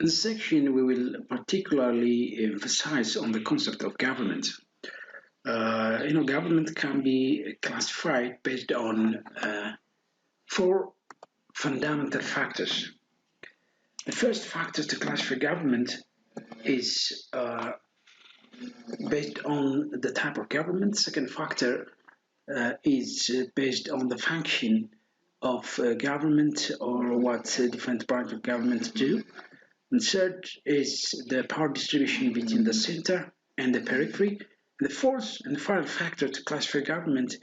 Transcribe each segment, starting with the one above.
this section, we will particularly emphasize on the concept of government. Government can be classified based on four fundamental factors. The first factor to classify government is based on the type of government. Second factor is based on the function of government or what different branch of government do. And third is the power distribution between the center and the periphery. And the fourth and final factor to classify government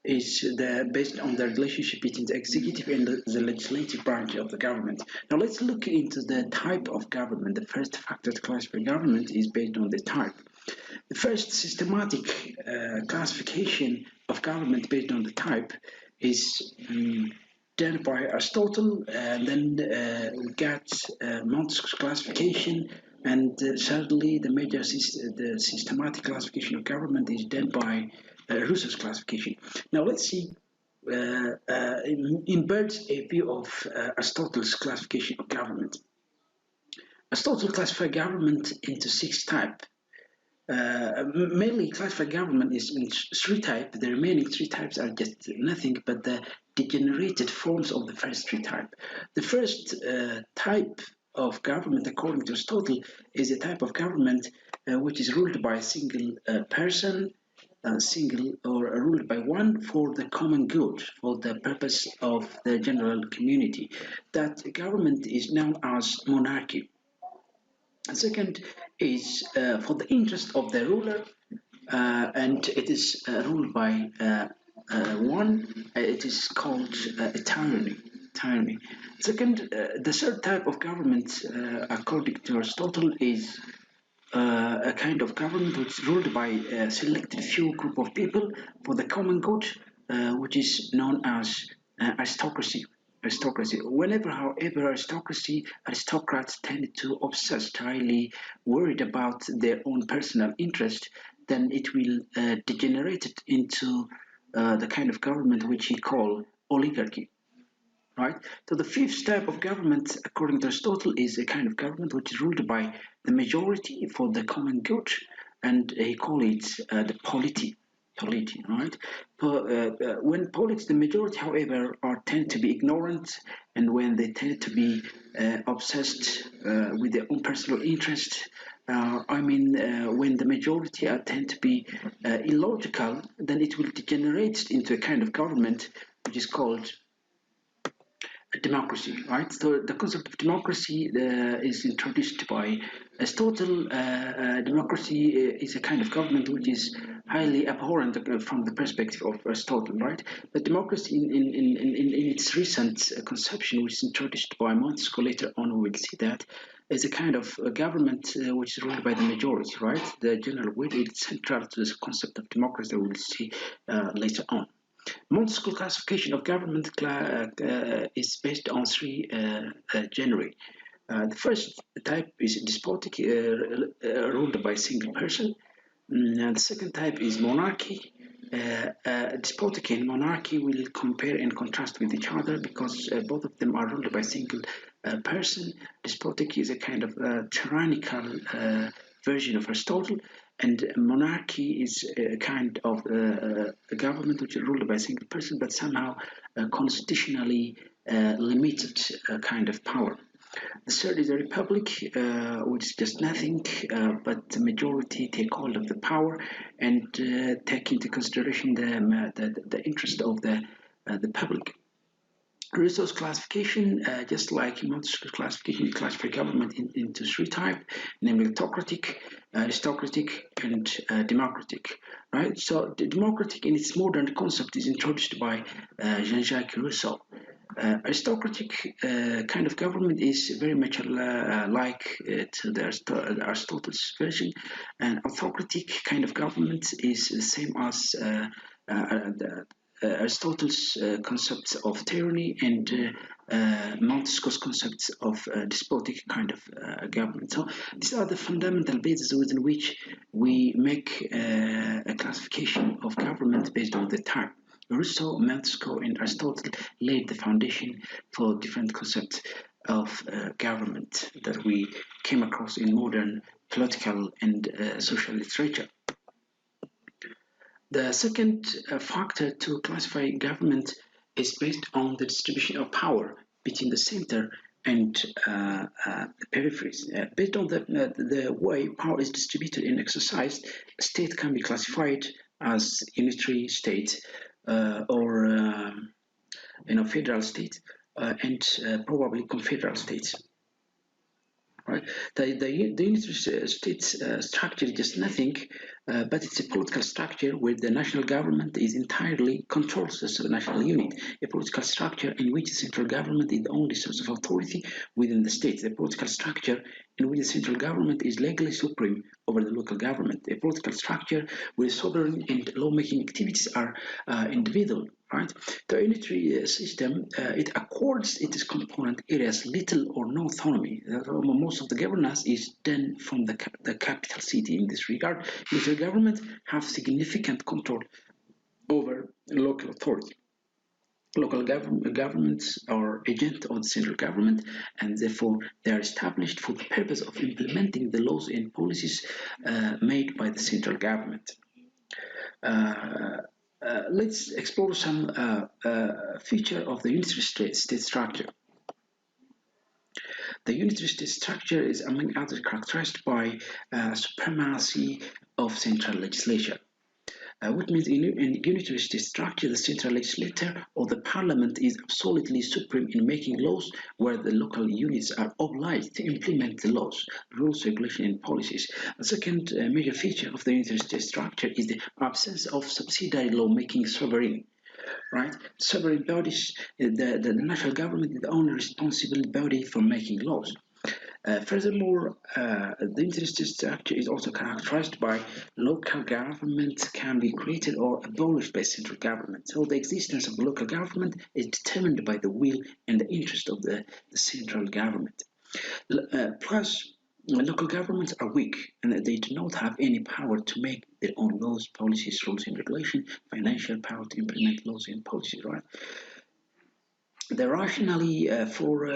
is based on the relationship between the executive and the legislative branch of the government. Now let's look into the type of government. The first factor to classify government is based on the type. The first systematic classification of government based on the type is done by Aristotle, and then we got Montesquieu's classification, and thirdly, the systematic classification of government is done by Rousseau's classification. Now let's see in bird's eye view of Aristotle's classification of government. Aristotle classified government into 6 types. Mainly classified government is in 3 types. The remaining 3 types are just nothing but the degenerated forms of the first 3 types. The first type of government, according to Aristotle, is a type of government which is ruled by a single person, single or ruled by one for the common good, for the purpose of the general community. That government is known as monarchy. And second is for the interest of the ruler, and it is ruled by one. It is called a tyranny. Second, the third type of government, according to Aristotle, is a kind of government which is ruled by a selected few group of people for the common good, which is known as aristocracy. Whenever, however, aristocrats tend to obsess, highly worried about their own personal interest, then it will degenerate it into the kind of government which he called oligarchy. Right? So the fifth type of government, according to Aristotle, is a kind of government which is ruled by the majority for the common good, and he called it the polity. Right? When politics, the majority, however, tend to be ignorant, and when they tend to be obsessed with their own personal interest, when the majority tend to be illogical, then it will degenerate into a kind of government which is called democracy, right? So the concept of democracy is introduced by Aristotle. Democracy is a kind of government which is highly abhorrent from the perspective of Aristotle, right? But democracy in its recent conception, which is introduced by Montesquieu, later on we will see that, is a kind of government which is ruled by the majority, right? The general will is central to the concept of democracy that we will see later on. Montesquieu classification of government is based on 3 genera. The first type is despotic, ruled by a single person. And the second type is monarchy. Despotic and monarchy will compare and contrast with each other because both of them are ruled by a single person. Despotic is a kind of tyrannical version of Aristotle, and monarchy is a kind of a government which is ruled by a single person, but somehow constitutionally limited kind of power. The third is a republic, which is just nothing, but the majority take hold of the power and take into consideration the interest of the public. Rousseau's classification, just like Montesquieu's classification, classified government into 3 types, namely autocratic, aristocratic, and democratic. Right. So the democratic, in its modern concept, is introduced by Jean-Jacques Rousseau. Aristocratic kind of government is very much like to the Aristotle's version, and autocratic kind of government is the same as Aristotle's concepts of tyranny and Montesquieu's concepts of despotic kind of government. So these are the fundamental bases within which we make a classification of government based on the type. Rousseau, Montesquieu, and Aristotle laid the foundation for different concepts. of government that we came across in modern political and social literature. The second factor to classify government is based on the distribution of power between the center and the peripheries. Based on the way power is distributed and exercised, a state can be classified as unitary state or federal state and probably confederal states. Right? The unitary state structure is just nothing, but it's a political structure where the national government is entirely controls the national unit. A political structure in which the central government is the only source of authority within the state. A political structure in which the central government is legally supreme over the local government. A political structure where sovereign and lawmaking activities are individual. Right? The unitary system, it accords its component areas little or no autonomy. Most of the governance is done from the capital city. In this regard, unitary government have significant control over local authority. Local governments are agents of the central government, and therefore they are established for the purpose of implementing the laws and policies made by the central government. Let's explore some feature of the unitary state structure. The unitary state structure is, among others, characterized by supremacy of central legislature. Which means in unitary state structure, the central legislature or the parliament is absolutely supreme in making laws, where the local units are obliged to implement the laws, rules, regulations, and policies. The second major feature of the unitary state structure is the absence of subsidiary lawmaking sovereign. Right? Sovereign bodies, the national government is the only responsible body for making laws. Furthermore, the interstate structure is also characterized by local government can be created or abolished by central government. So the existence of local government is determined by the will and the interest of the central government. Plus, local governments are weak and they do not have any power to make their own laws, policies, rules, and regulations, financial power to implement laws and policies, right? The rationale for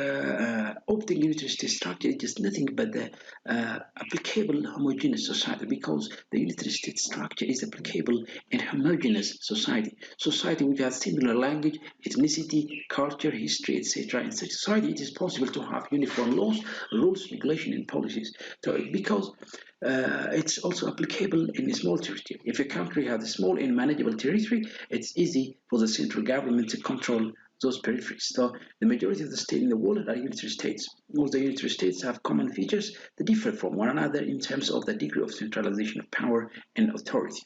opting unitary state structure is just nothing but the applicable homogeneous society, because the unitary state structure is applicable in homogeneous society. Society which has similar language, ethnicity, culture, history, etc. In such society, it is possible to have uniform laws, rules, regulation, and policies. So because it's also applicable in a small territory. If a country has a small and manageable territory, it's easy for the central government to control those peripheries. So the majority of the states in the world are unitary states. Most of the unitary states have common features that differ from one another in terms of the degree of centralization of power and authority.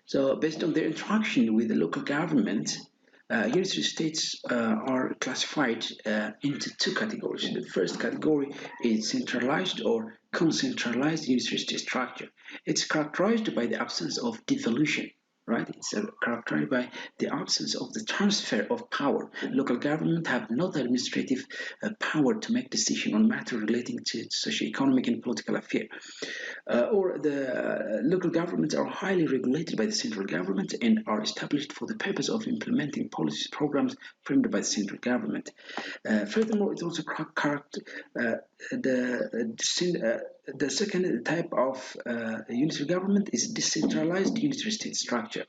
So based on their interaction with the local government, unitary states are classified into two categories. The first category is centralized or concentralized unitary state structure. It's characterized by the absence of devolution. Right? It's characterized by the absence of the transfer of power. Local government have no administrative power to make decisions on matters relating to socio-economic and political affairs. Or the local governments are highly regulated by the central government and are established for the purpose of implementing policy programs framed by the central government. Furthermore, it also the second type of unitary government is decentralized unitary state structure.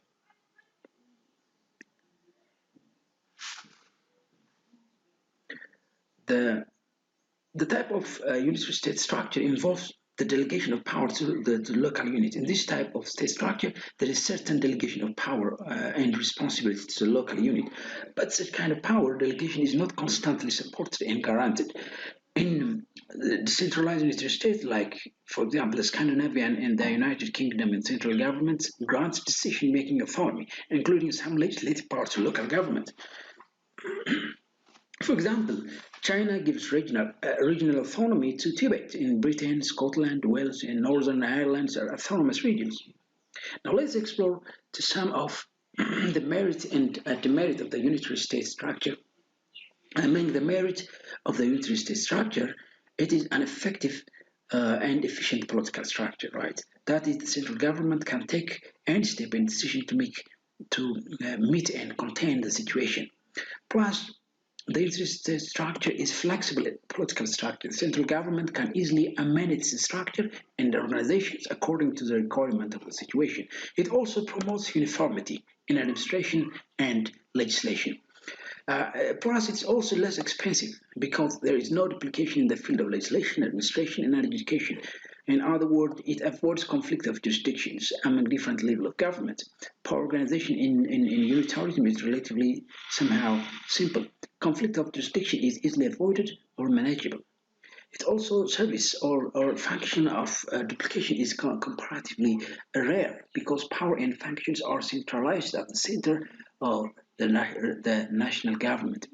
The type of unitary state structure involves the delegation of power to the local unit. In this type of state structure, there is certain delegation of power and responsibility to the local unit. But such kind of power delegation is not constantly supported and guaranteed. In decentralized unitary states, like, for example, the Scandinavian and the United Kingdom and central governments grants decision-making authority, including some legislative power to local government. For example, China gives regional autonomy to Tibet. In Britain, Scotland, Wales, and Northern Ireland are autonomous regions. Now let's explore to some of the merit and demerit of the unitary state structure. Among the merit of the unitary state structure, it is an effective and efficient political structure, right? That is, the central government can take any step and decision to meet and contain the situation. Plus, The interstate structure is flexible political structure. The central government can easily amend its structure and organizations according to the requirement of the situation. It also promotes uniformity in administration and legislation. Plus, it's also less expensive because there is no duplication in the field of legislation, administration, and education. In other words, it avoids conflict of jurisdictions among different levels of government. Power organization in unitarism is relatively somehow simple. Conflict of jurisdiction is easily avoided or manageable. It also service or function of duplication is comparatively rare because power and functions are centralized at the center of the national government.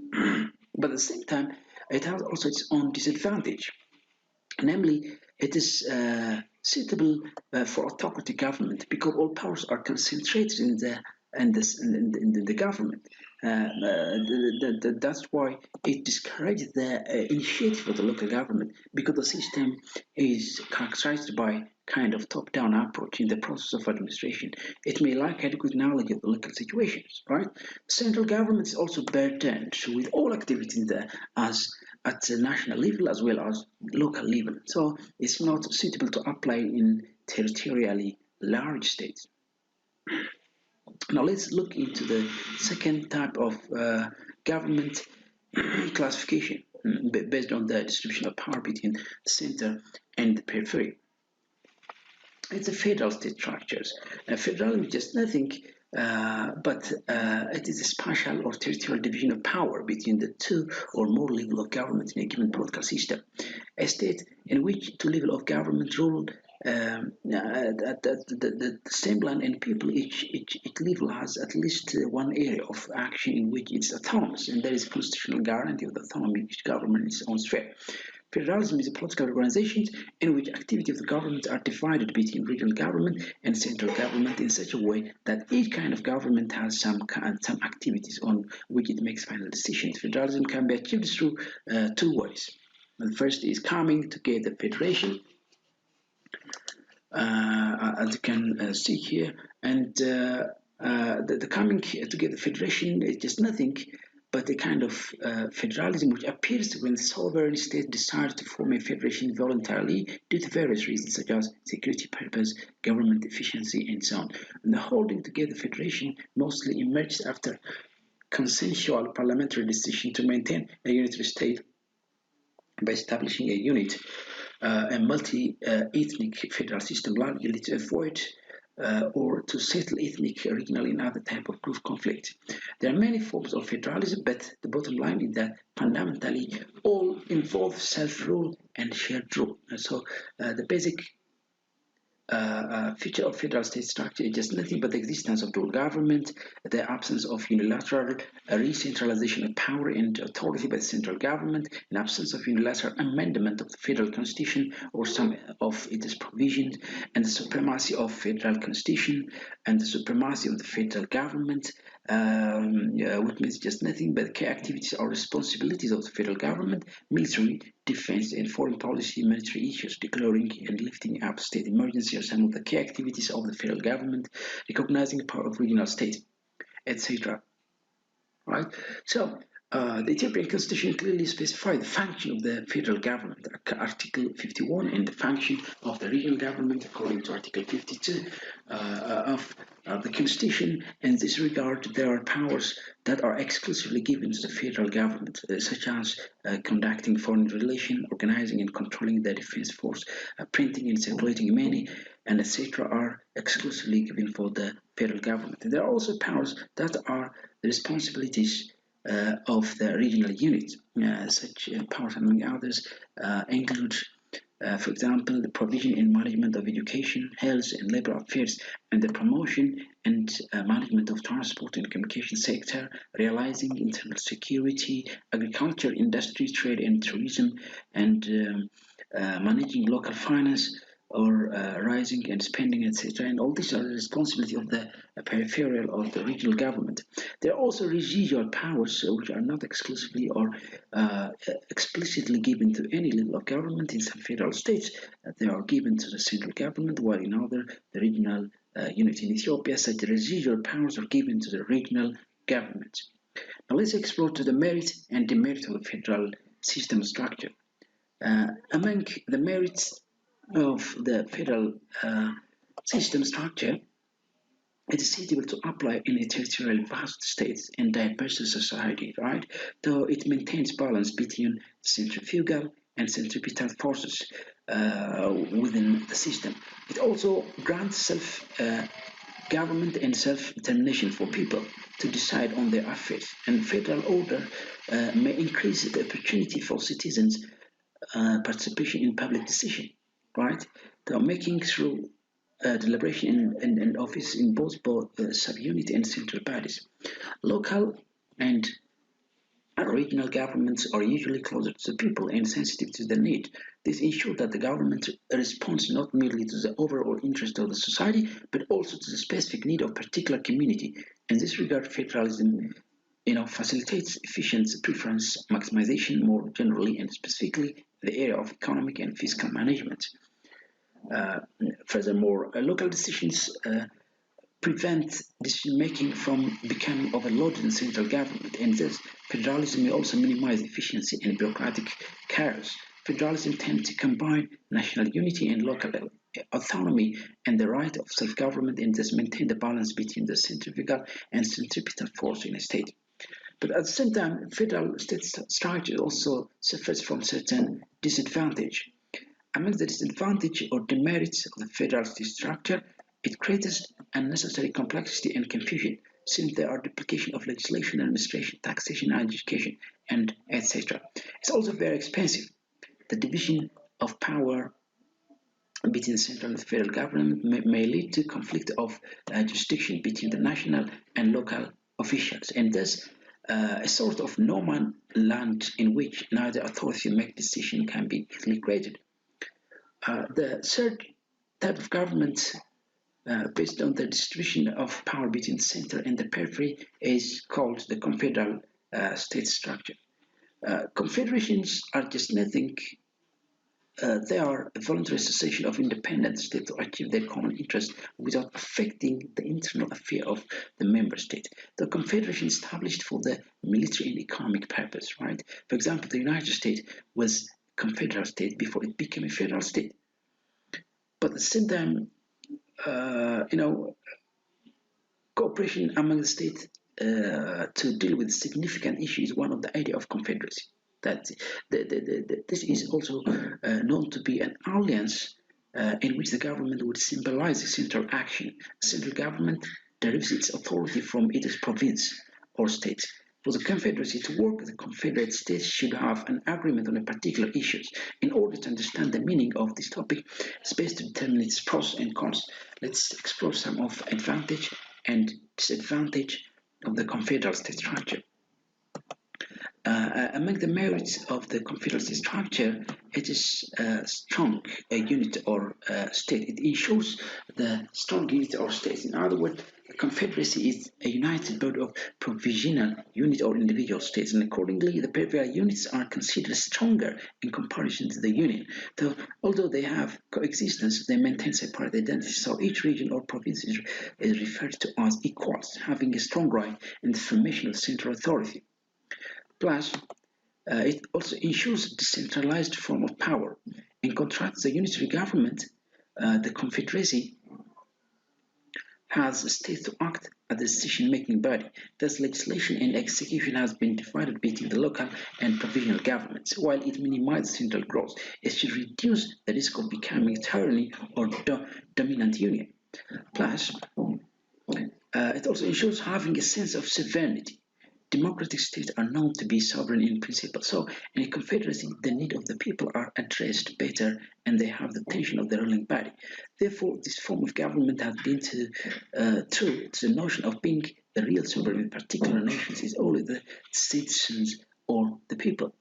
But at the same time, it has also its own disadvantage. Namely, it is suitable for autocratic government because all powers are concentrated in the government. That's why it discourages the initiative of the local government because the system is characterized by kind of top-down approach in the process of administration. It may lack adequate knowledge of the local situations, right? Central government is also burdened with all activities there as at the national level as well as local level. So it's not suitable to apply in territorially large states. Now let's look into the second type of government classification based on the distribution of power between the center and the periphery. It's a federal state structures. Federalism is just nothing but it is a spatial or territorial division of power between the two or more levels of government in a given political system. A state in which two levels of government rule the same land and people, each level has at least one area of action in which it's autonomous, and there is constitutional guarantee of the autonomy of each government in its own sphere. Federalism is a political organization in which activities of the government are divided between regional government and central government in such a way that each kind of government has some activities on which it makes final decisions. Federalism can be achieved through two ways. The first is coming together federation, as you can see here, and the coming together federation is just nothing but a kind of federalism which appears when sovereign states decide to form a federation voluntarily due to various reasons such as security purpose, government efficiency, and so on. And the holding together federation mostly emerged after consensual parliamentary decision to maintain a unitary state by establishing a unit, a multi-ethnic federal system largely to avoid or to settle ethnic, regional, and other type of group conflict. There are many forms of federalism, but the bottom line is that fundamentally all involve self-rule and shared rule. And so the basic feature of federal state structure is just nothing but the existence of dual government, the absence of unilateral re-centralization of power and authority by the central government, an absence of unilateral amendment of the federal constitution or some of its provisions, and the supremacy of federal constitution and the supremacy of the federal government, which means just nothing but key activities or responsibilities of the federal government, military, defense, and foreign policy, military issues, declaring and lifting up state emergency are some of the key activities of the federal government, recognizing the power of regional states, etc. Right? So, the Ethiopian constitution clearly specifies the function of the federal government, Article 51, and the function of the regional government according to Article 52 of the constitution. In this regard, there are powers that are exclusively given to the federal government, such as conducting foreign relations, organizing and controlling the defense force, printing and circulating money, and etc. are exclusively given for the federal government. And there are also powers that are the responsibilities of the regional units. Such powers, among others, include, for example, the provision and management of education, health, and labor affairs, and the promotion and management of transport and communication sector, realizing internal security, agriculture, industry, trade, and tourism, and managing local finance, or rising and spending, etc. And all these are the responsibility of the peripheral of the regional government. There are also residual powers which are not exclusively or explicitly given to any level of government. In some federal states, they are given to the central government, while in other, the regional unit in Ethiopia, such residual powers are given to the regional government. Now let's explore to the merit and demerit of the federal system structure. Among the merits of the federal system structure, it is suitable to apply in a territorial vast states and diverse society, right? Though it maintains balance between centrifugal and centripetal forces within the system. It also grants government and self-determination for people to decide on their affairs. And federal order may increase the opportunity for citizens' participation in public decision, right? So making through deliberation and office in both subunit and central bodies. Local and regional governments are usually closer to the people and sensitive to their need. This ensures that the government responds not merely to the overall interest of the society, but also to the specific need of a particular community. In this regard, federalism facilitates efficient preference maximization more generally and specifically in the area of economic and fiscal management. Furthermore, local decisions prevent decision-making from becoming overloaded in central government, and thus federalism may also minimize efficiency and bureaucratic chaos. Federalism tends to combine national unity and local autonomy and the right of self-government, and thus maintain the balance between the centrifugal and centripetal force in a state. But at the same time, federal state structure also suffers from certain disadvantage. Among the disadvantages or demerits of the federal state structure, it creates unnecessary complexity and confusion, since there are duplication of legislation, administration, taxation, education, and etc. It's also very expensive. The division of power between central and federal government may lead to conflict of jurisdiction between the national and local officials, and thus a sort of no man land in which neither authority make decision can be easily created. The third type of government based on the distribution of power between the center and the periphery is called the confederal state structure. Confederations are just nothing. They are a voluntary association of independent states to achieve their common interest without affecting the internal affair of the member state. The confederation is established for the military and economic purpose, right? For example, the United States was a confederal state before it became a federal state. But at the same time, cooperation among the states to deal with significant issues is one of the idea of confederacy. That this is also known to be an alliance in which the government would symbolize the central action. The central government derives its authority from its province or state. For the confederacy to work, the confederate states should have an agreement on a particular issues. In order to understand the meaning of this topic, it's best to determine its pros and cons. Let's explore some of advantage and disadvantage of the confederal state structure. Among the merits of the confederacy structure, it is a strong unit or state. It ensures the strong unit or state. In other words, the confederacy is a united body of provisional unit or individual states, and accordingly, the peripheral units are considered stronger in comparison to the union. So, although they have coexistence, they maintain separate identities. So each region or province is referred to as equals, having a strong right in the formation of central authority. Plus, it also ensures a decentralized form of power. In contrast, the unitary government, the confederacy, has a state to act as the decision-making body. Thus, legislation and execution has been divided between the local and provincial governments. While it minimizes central growth, it should reduce the risk of becoming a tyranny or dominant union. Plus, it also ensures having a sense of sovereignty. Democratic states are known to be sovereign in principle. So, in a confederacy, the needs of the people are addressed better and they have the attention of the ruling body. Therefore, this form of government has been true to the notion of being the real sovereign in particular nations is only the citizens or the people.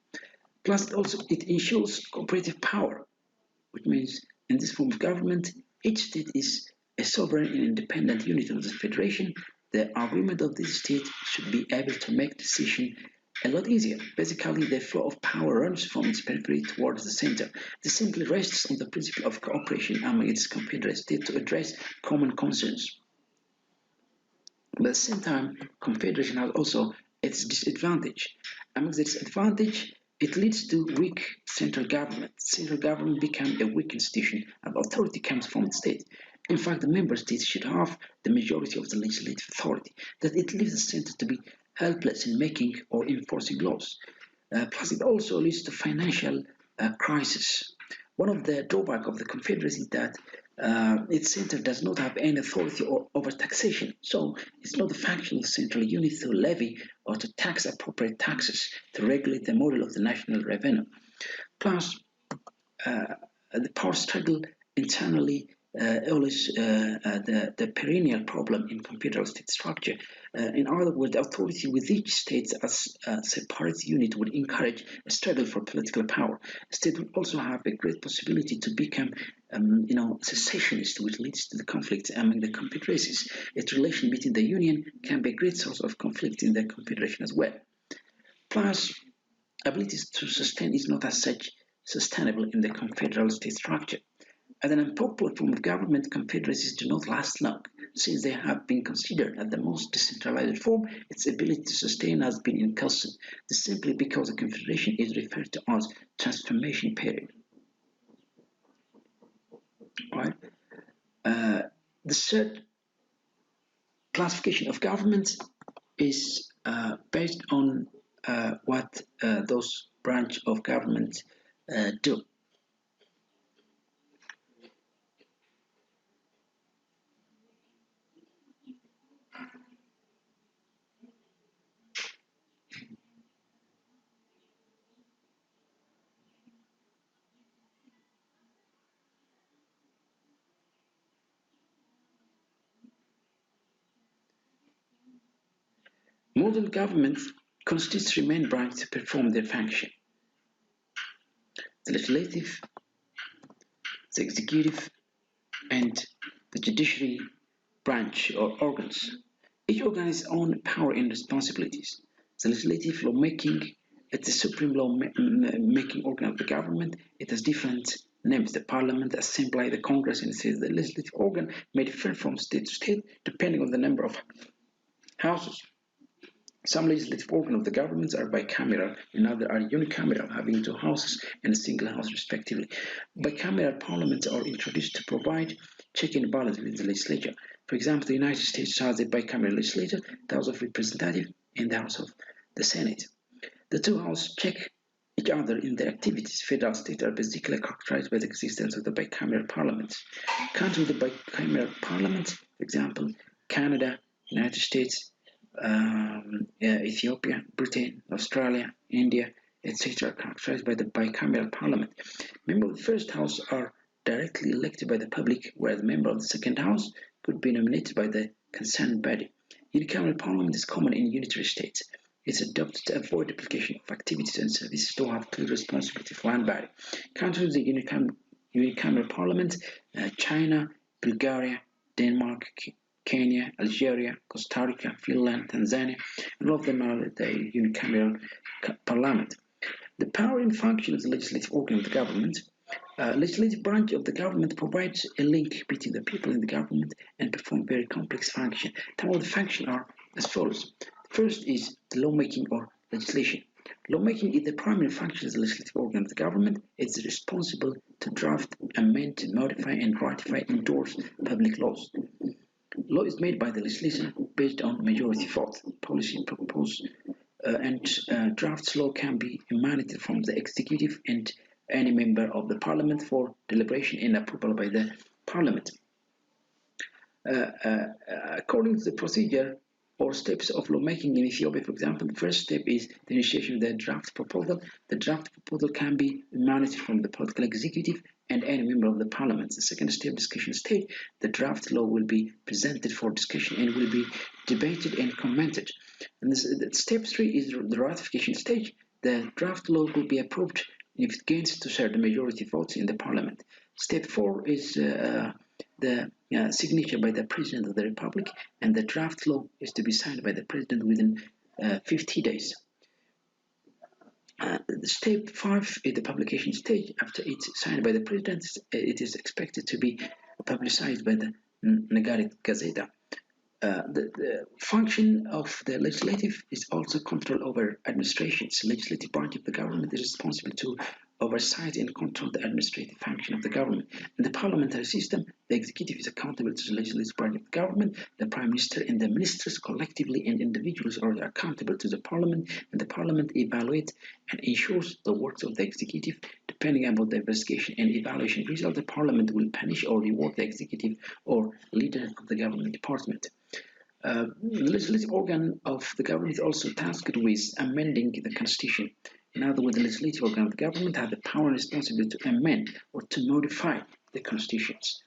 Plus, it ensures cooperative power, which means in this form of government, each state is a sovereign and independent unit of the federation. The agreement of this state should be able to make decisions a lot easier. Basically, the flow of power runs from its periphery towards the center. This simply rests on the principle of cooperation among its confederate states to address common concerns. But at the same time, confederation has also its disadvantage. Among the disadvantage, it leads to weak central government. Central government becomes a weak institution, and authority comes from the state. In fact, the member states should have the majority of the legislative authority. That it leaves the center to be helpless in making or enforcing laws. Plus, it also leads to financial crisis. One of the drawbacks of the Confederacy is that its center does not have any authority over taxation. So it's not a function of the central unit to levy or to tax appropriate taxes to regulate the model of the national revenue. Plus, the power struggle internally always the perennial problem in confederal state structure. In other words, the authority with each state as a separate unit would encourage a struggle for political power. A state would also have a great possibility to become, secessionist, which leads to the conflict among the confederacies. Its relation between the union can be a great source of conflict in the confederation as well. Plus, ability to sustain is not as such sustainable in the confederal state structure. As an unpopular form of government, confederacies do not last long. Since they have been considered as the most decentralized form, its ability to sustain has been in question. This simply because the confederation is referred to as transformation period. Right? The third classification of government is based on what those branch of government do. Modern government constitutes three main branches to perform their function: the legislative, the executive, and the judiciary branch or organs. Each organ has its own power and responsibilities. The legislative lawmaking, it's the supreme law-making organ of the government. It has different names: the parliament, the assembly, the congress, and it says the legislative organ may differ from state to state depending on the number of houses. Some legislative organs of the governments are bicameral and others are unicameral, having two houses and a single house respectively. Bicameral parliaments are introduced to provide check and balance within the legislature. For example, the United States has a bicameral legislature, the House of Representatives and the House of the Senate. The two houses check each other in their activities. Federal states are basically characterized by the existence of the bicameral parliaments. Countries with the bicameral parliaments, for example, Canada, United States, Ethiopia, Britain, Australia, India, etc., characterized by the bicameral parliament. Members of the first house are directly elected by the public, whereas members of the second house could be nominated by the concerned body. Unicameral parliament is common in unitary states. It's adopted to avoid duplication of activities and services to have clear responsibility for one body. Countries with the unicameral parliament: China, Bulgaria, Denmark, Kenya, Algeria, Costa Rica, Finland, Tanzania, and all of them are the unicameral parliament. The power and function of the legislative organ of the government. Legislative branch of the government provides a link between the people and the government and perform very complex function. Some of the functions are as follows. First is the lawmaking or legislation. Lawmaking is the primary function of the legislative organ of the government. It's responsible to draft, amend, modify, and ratify, endorse public laws. Law is made by the legislature based on majority vote. Policy proposed and drafts law can be emanated from the executive and any member of the parliament for deliberation and approval by the parliament. According to the procedure or steps of lawmaking in Ethiopia, for example, the first step is the initiation of the draft proposal. The draft proposal can be emanated from the political executive and any member of the parliament. The second step, discussion stage, the draft law will be presented for discussion and will be debated and commented. And step 3 is the ratification stage. The draft law will be approved if it gains to share the majority votes in the parliament. Step 4 is the signature by the President of the Republic, and the draft law is to be signed by the President within 50 days. Step 5 is the publication stage. After it's signed by the President, it is expected to be publicized by the Nagarit Gazeta. The function of the legislative is also control over administrations. The legislative branch of the government is responsible to oversight and control the administrative function of the government. In the parliamentary system, the executive is accountable to the legislative branch of the government. The prime minister and the ministers collectively and individuals are accountable to the parliament, and the parliament evaluates and ensures the works of the executive. Depending upon the investigation and evaluation result, the parliament will punish or reward the executive or leader of the government department. The legislative organ of the government is also tasked with amending the constitution. In other words, the legislative organ of the government has the power and responsibility to amend or to modify the constitutions.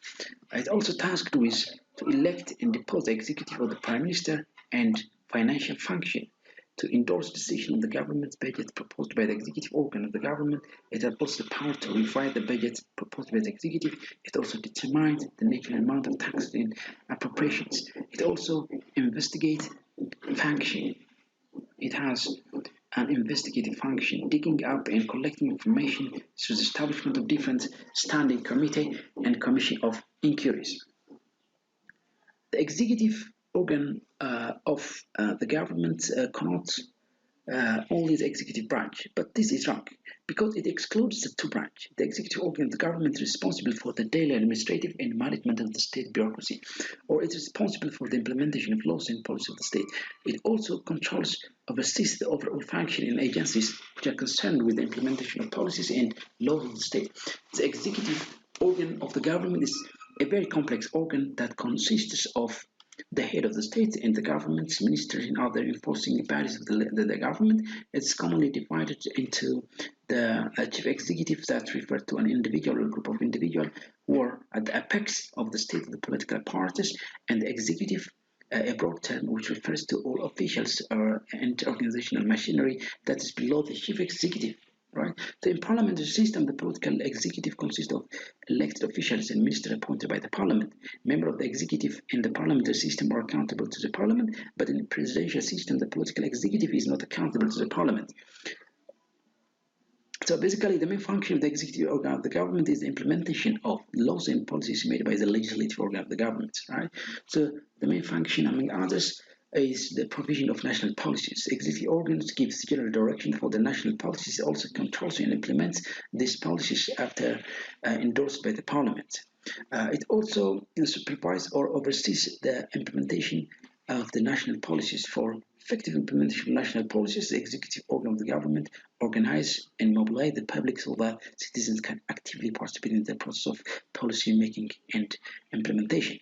It's also tasked with to elect and depose the executive or the prime minister and financial function, to endorse decision on the government's budget proposed by the executive organ of the government. It has also the power to revise the budget proposed by the executive. It also determines the national amount of taxes and appropriations. It also investigates function. It has an investigative function, digging up and collecting information through the establishment of different standing committee and commission of inquiries. The executive organ of the government cannot only the executive branch, but this is wrong because it excludes the two branches. The executive organ of the government is responsible for the daily administrative and management of the state bureaucracy, or it is responsible for the implementation of laws and policies of the state. It also controls, oversees the overall function in agencies which are concerned with the implementation of policies and laws of the state. The executive organ of the government is a very complex organ that consists of the head of the state and the government's ministers and other enforcing bodies of the government. It's commonly divided into the chief executive that refer to an individual or group of individuals who are at the apex of the state of the political parties, and the executive, a broad term which refers to all officials and organizational machinery that is below the chief executive. Right. So in parliamentary system, the political executive consists of elected officials and ministers appointed by the parliament. Members of the executive in the parliamentary system are accountable to the parliament, but in the presidential system, the political executive is not accountable to the parliament. So basically, the main function of the executive organ of the government is the implementation of laws and policies made by the legislative organ of the government. Right. So the main function, among others, is the provision of national policies. Executive organs gives general direction for the national policies, also controls and implements these policies after endorsed by the parliament. It also supervises or oversees the implementation of the national policies. For effective implementation of national policies, the executive organ of the government organize and mobilize the public so that citizens can actively participate in the process of policy making and implementation.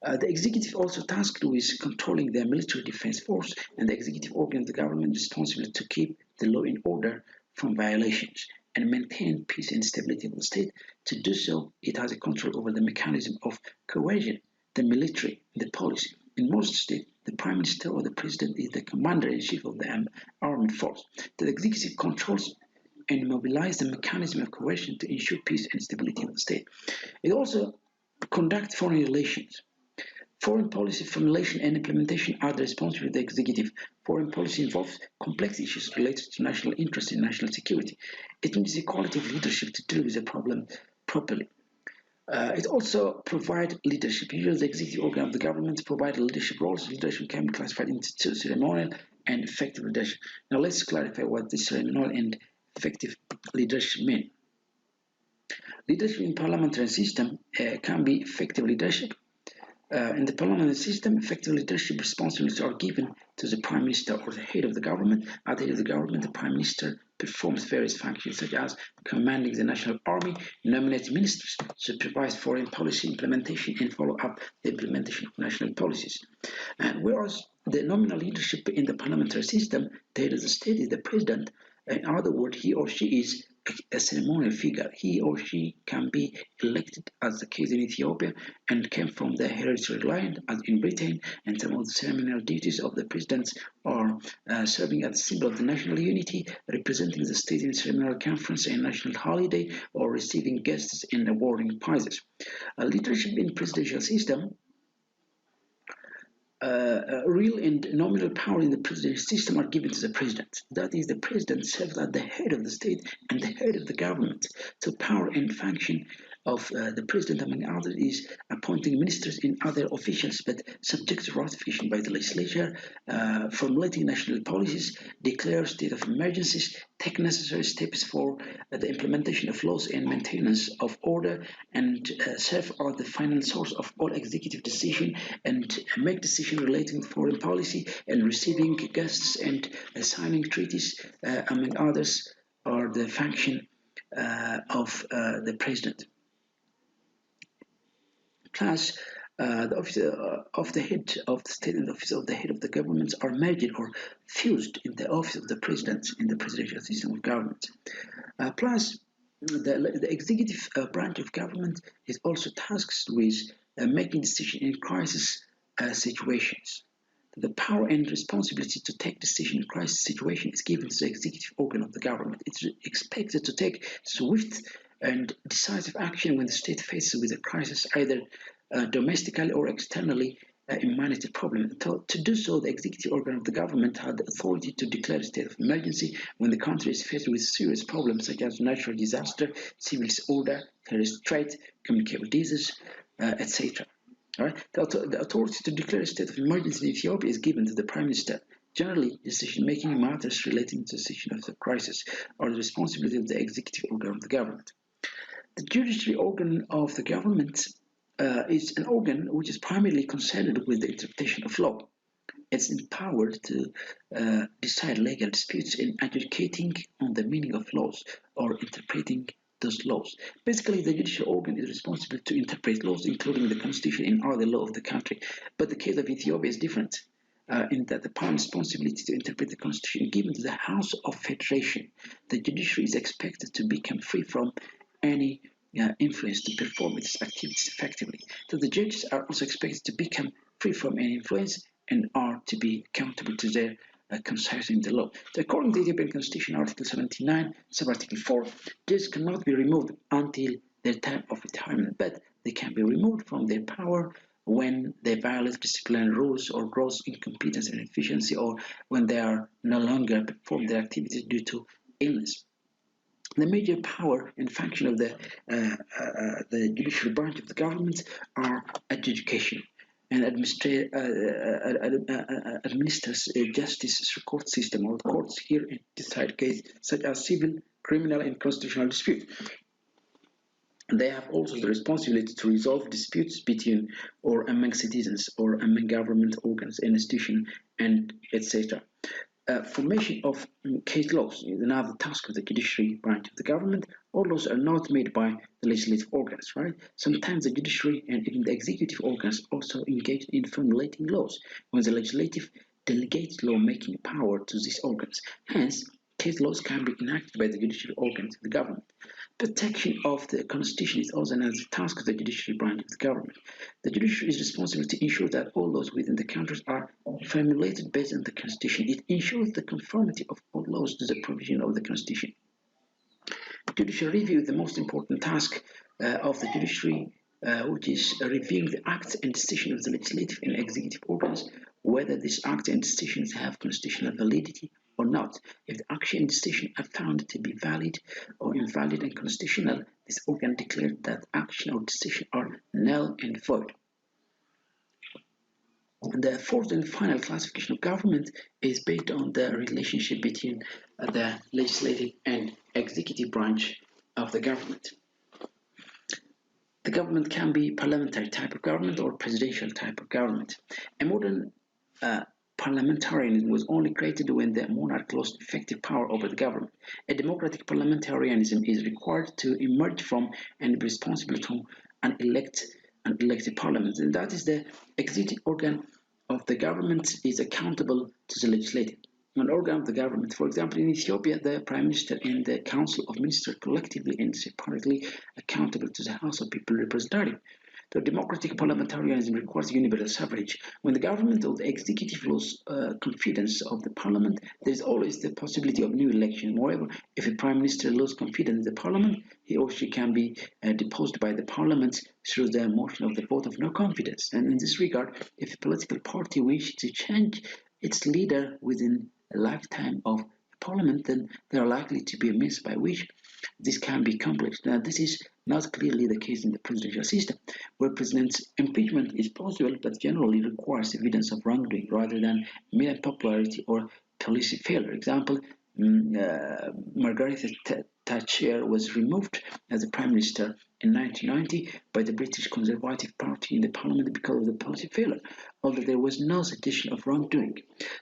The executive also tasked with controlling the military defense force, and the executive organ of the government is responsible to keep the law and order from violations and maintain peace and stability of the state. To do so, it has a control over the mechanism of coercion, the military, the policy. In most states, the prime minister or the president is the commander-in-chief of the armed force. The executive controls and mobilizes the mechanism of coercion to ensure peace and stability of the state. It also conducts foreign relations. Foreign policy formulation and implementation are the responsibility of the executive. Foreign policy involves complex issues related to national interest and national security. It needs the quality of leadership to deal with the problem properly. It also provides leadership. Usually, the executive organ of the government provides leadership roles. Leadership can be classified into ceremonial and effective leadership. Now, let's clarify what this ceremonial and effective leadership mean. Leadership in parliamentary system can be effective leadership. In the parliamentary system, effective leadership responsibilities are given to the prime minister or the head of the government. At the head of the government, the prime minister performs various functions such as commanding the national army, nominate ministers, supervise foreign policy implementation, and follow up the implementation of national policies. And whereas the nominal leadership in the parliamentary system, the head of the state is the president. In other words, he or she is a ceremonial figure. He or she can be elected, as the case in Ethiopia, and came from the hereditary line, as in Britain, and some of the ceremonial duties of the presidents are serving as a symbol of the national unity, representing the state in ceremonial conference and national holiday, or receiving guests and awarding prizes. Leadership in presidential system, real and nominal power in the presidential system are given to the president. That is, the president serves as the head of the state and the head of the government. So power and function of the president, among others, is appointing ministers and other officials, but subject to ratification by the legislature, formulating national policies, declare state of emergencies, take necessary steps for the implementation of laws and maintenance of order, and serve as the final source of all executive decision and make decisions relating to foreign policy and receiving guests and signing treaties, among others, are the function of the president. Plus, the office of the head of the state and the office of the head of the government are merged or fused in the office of the president in the presidential system of government. Plus, the executive branch of government is also tasked with making decisions in crisis situations. The power and responsibility to take decision in crisis situation is given to the executive organ of the government. It's expected to take swift and decisive action when the state faces with a crisis, either domestically or externally emanated problem. To do so, the executive organ of the government had the authority to declare a state of emergency when the country is faced with serious problems such as natural disaster, civil disorder, terrorist threat, communicable disease, etc. All right? The authority to declare a state of emergency in Ethiopia is given to the Prime Minister. Generally, decision-making matters relating to the situation of the crisis are the responsibility of the executive organ of the government. The judiciary organ of the government is an organ which is primarily concerned with the interpretation of law. It's empowered to decide legal disputes in adjudicating on the meaning of laws or interpreting those laws. Basically, the judicial organ is responsible to interpret laws, including the constitution and other law of the country. But the case of Ethiopia is different. In that the power and responsibility to interpret the constitution given to the House of Federation. The judiciary is expected to become free from any influence to perform its activities effectively. So the judges are also expected to become free from any influence and are to be accountable to their conscience in the law. So according to the Ethiopian Constitution, Article 79, Sub-Article 4, judges cannot be removed until their time of retirement, but they can be removed from their power when they violate disciplinary rules or gross incompetence and inefficiency, or when they are no longer perform their activities due to illness. The major power and function of the judicial branch of the government are adjudication and administers a justice court system, or courts here and decide cases such as civil, criminal, and constitutional disputes. They have also the responsibility to resolve disputes between or among citizens or among government organs, institutions, and etc. Formation of case laws is another task of the judiciary branch of the government. All laws are not made by the legislative organs, right? Sometimes the judiciary and even the executive organs also engage in formulating laws when the legislative delegates lawmaking power to these organs. Hence, case laws can be enacted by the judiciary organs of the government. Protection of the Constitution is also another task of the judiciary branch of the government. The judiciary is responsible to ensure that all laws within the country are formulated based on the Constitution. It ensures the conformity of all laws to the provision of the Constitution. Judicial review is the most important task of the judiciary, which is reviewing the acts and decisions of the legislative and executive organs, whether these acts and decisions have constitutional validity or not. If the action and decision are found to be valid or invalid and constitutional, this organ declares that action or decision are null and void. The fourth and final classification of government is based on the relationship between the legislative and executive branch of the government. The government can be parliamentary type of government or presidential type of government. A modern parliamentarianism was only created when the monarch lost effective power over the government. A democratic parliamentarianism is required to emerge from and be responsible to an elected parliament, and that is the executive organ of the government is accountable to the legislative. An organ of the government, for example, in Ethiopia, the Prime Minister and the Council of Ministers collectively and separately accountable to the House of People Representative. The democratic parliamentarianism requires universal suffrage. When the government or the executive loses confidence of the parliament, there is always the possibility of new election. Moreover, if a prime minister loses confidence in the parliament, he or she can be deposed by the parliament through the motion of the vote of no confidence. And in this regard, if a political party wishes to change its leader within a lifetime of parliament, then there are likely to be a means by which this can be accomplished. Now, this is not clearly the case in the presidential system, where president's impeachment is possible but generally requires evidence of wrongdoing rather than mere popularity or policy failure. Example, Margaret Thatcher was removed as a prime minister in 1990 by the British Conservative Party in the parliament because of the policy failure, although there was no suggestion of wrongdoing.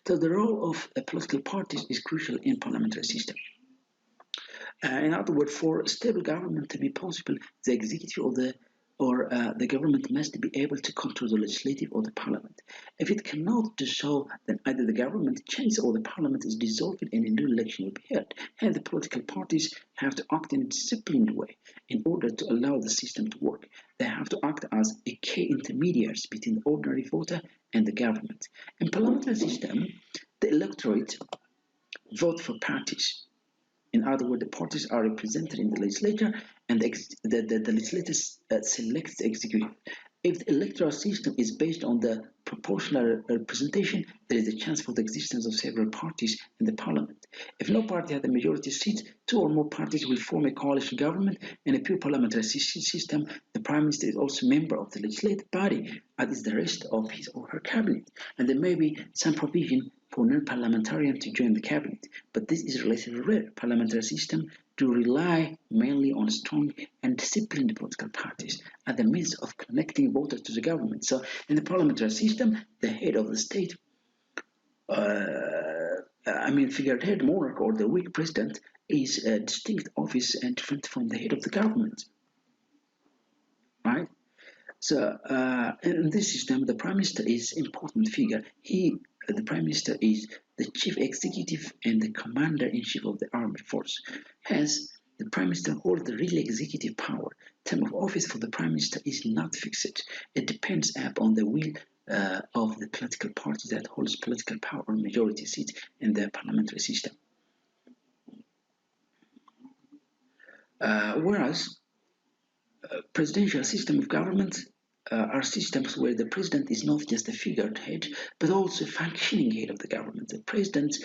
So the role of political parties is crucial in parliamentary system. In other words, for a stable government to be possible, the executive or the government must be able to control the legislative or the parliament. If it cannot do so, then either the government changes or the parliament is dissolved and a new election will be held. Hence, the political parties have to act in a disciplined way in order to allow the system to work. They have to act as a key intermediaries between the ordinary voter and the government. In parliamentary system, the electorate vote for parties. In other words, the parties are represented in the legislature and the legislature selects the executive. If the electoral system is based on the proportional representation, there is a chance for the existence of several parties in the parliament. If no party has a majority seat, two or more parties will form a coalition government. In a pure parliamentary system, the prime minister is also a member of the legislative body, as is the rest of his or her cabinet, and there may be some provision for non-parliamentarian to join the cabinet, but this is relatively rare. Parliamentary system do rely mainly on strong and disciplined political parties as a means of connecting voters to the government. So in the parliamentary system, the head of the state, figurehead monarch or the weak president is a distinct office and different from the head of the government, right? So in this system, the prime minister is important figure. The prime minister is the chief executive and the commander-in-chief of the armed force. Hence, the prime minister holds the real executive power. Term of office for the prime minister is not fixed. It depends upon the will of the political party that holds political power or majority seats in the parliamentary system. Whereas presidential system of government are systems where the president is not just a figurehead, but also a functioning head of the government. The president's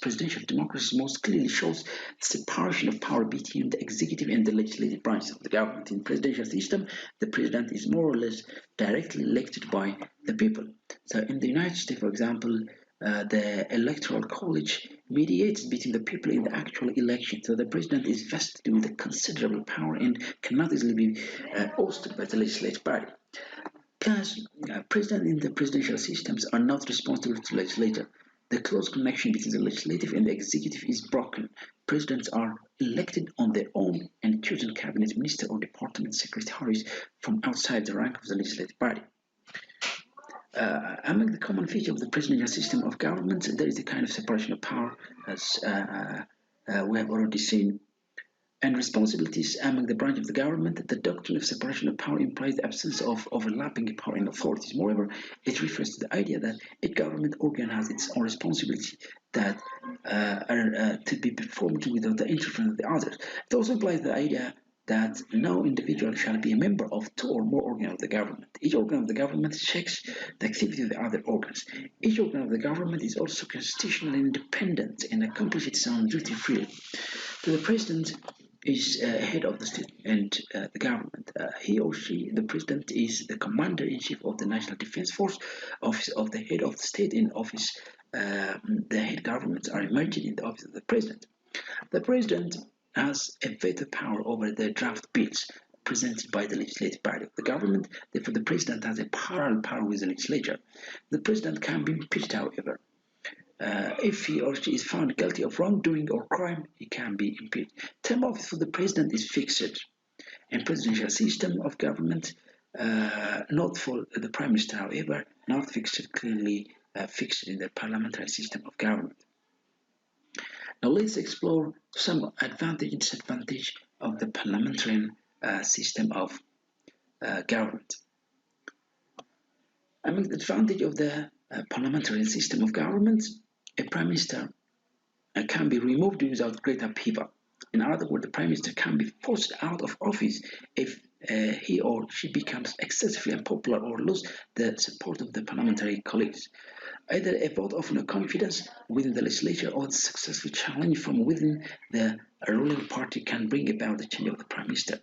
presidential democracy most clearly shows separation of power between the executive and the legislative branches of the government. In presidential system, the president is more or less directly elected by the people. So in the United States, for example, the electoral college mediates between the people in the actual election. So the president is vested with a considerable power and cannot easily be ousted by the legislative body. Plus, president in the presidential systems are not responsible to the legislature. The close connection between the legislative and the executive is broken. Presidents are elected on their own and chosen cabinet minister or department secretaries from outside the rank of the legislative body. Among the common features of the presidential system of government, there is a kind of separation of power, as we have already seen, and responsibilities among the branch of the government. The doctrine of separation of power implies the absence of overlapping power and authorities. Moreover, it refers to the idea that each government organ has its own responsibility that are to be performed without the interference of the others. It also implies the idea that no individual shall be a member of two or more organs of the government. Each organ of the government checks the activity of the other organs. Each organ of the government is also constitutionally independent and accomplishes its own duty freely. So the president is head of the state and the government. He or she, the president, is the commander-in-chief of the National Defense Force, office of the head of the state, and office the head governments are emerged in the office of the president. The president has a veto power over the draft bills presented by the legislative body of the government. Therefore, the president has a parallel power with the legislature. The president can be impeached, however. If he or she is found guilty of wrongdoing or crime, he can be impeached. Term of office for the president is fixed. In presidential system of government, not for the prime minister, however, not fixed, clearly fixed in the parliamentary system of government. Now let's explore some advantage and disadvantage of the parliamentary system of government. Among the advantage of the parliamentary system of government, a prime minister can be removed without great upheaval. In other words, the prime minister can be forced out of office if he or she becomes excessively unpopular or lose the support of the parliamentary colleagues. Either a vote of no confidence within the legislature or the successful challenge from within the ruling party can bring about the change of the prime minister.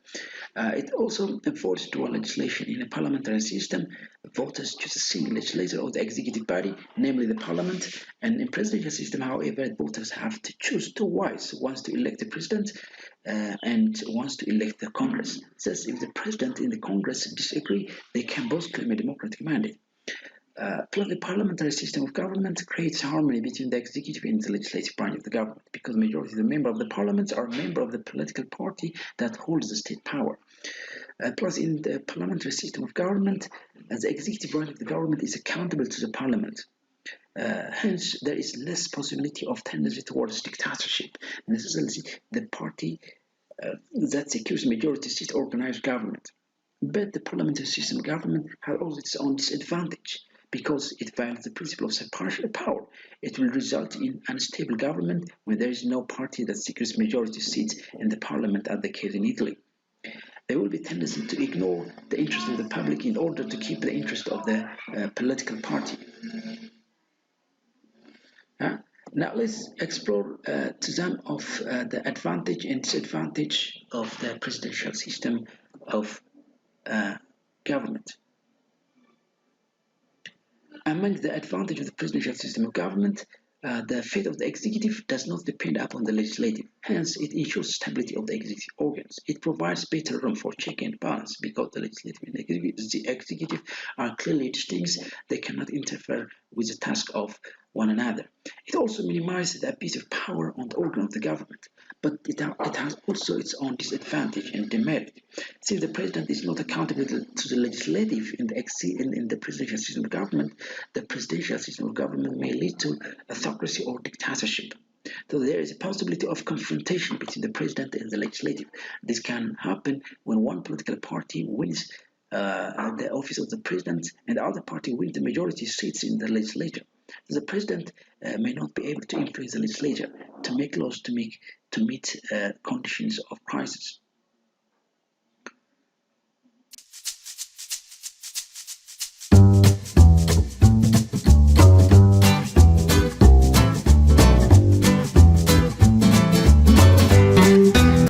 It also avoids dual legislation. In a parliamentary system, voters choose a single legislator of the executive body, namely the parliament, and in presidential system, however, voters have to choose twice, once to elect the president and once to elect the Congress. Thus, if the president and the Congress disagree, they can both claim a democratic mandate. Plus, the parliamentary system of government creates harmony between the executive and the legislative branch of the government because majority of the members of the parliament are members of the political party that holds the state power. Plus, in the parliamentary system of government, the executive branch of the government is accountable to the parliament. Hence, there is less possibility of tendency towards dictatorship. Necessarily, the party that secures majority seat organized government. But the parliamentary system of government has also its own disadvantage because it violates the principle of separation of power. It will result in unstable government when there is no party that secures majority seats in the parliament, as the case in Italy. There will be a tendency to ignore the interest of the public in order to keep the interest of the political party. Now let's explore some of the advantage and disadvantage of the presidential system of government. Among the advantages of the presidential system of government, the fate of the executive does not depend upon the legislative. Hence, it ensures stability of the executive organs. It provides better room for check and balance because the legislative and the executive are clearly distinct. They cannot interfere with the task of one another. It also minimizes the abuse of power on the organ of the government, but it has also its own disadvantage and demerit. Since the president is not accountable to the legislative in the presidential system of government, the presidential system of government may lead to autocracy or dictatorship. So there is a possibility of confrontation between the president and the legislative. This can happen when one political party wins the office of the president and the other party wins the majority seats in the legislature. The president may not be able to influence the legislature to make laws to meet conditions of crisis.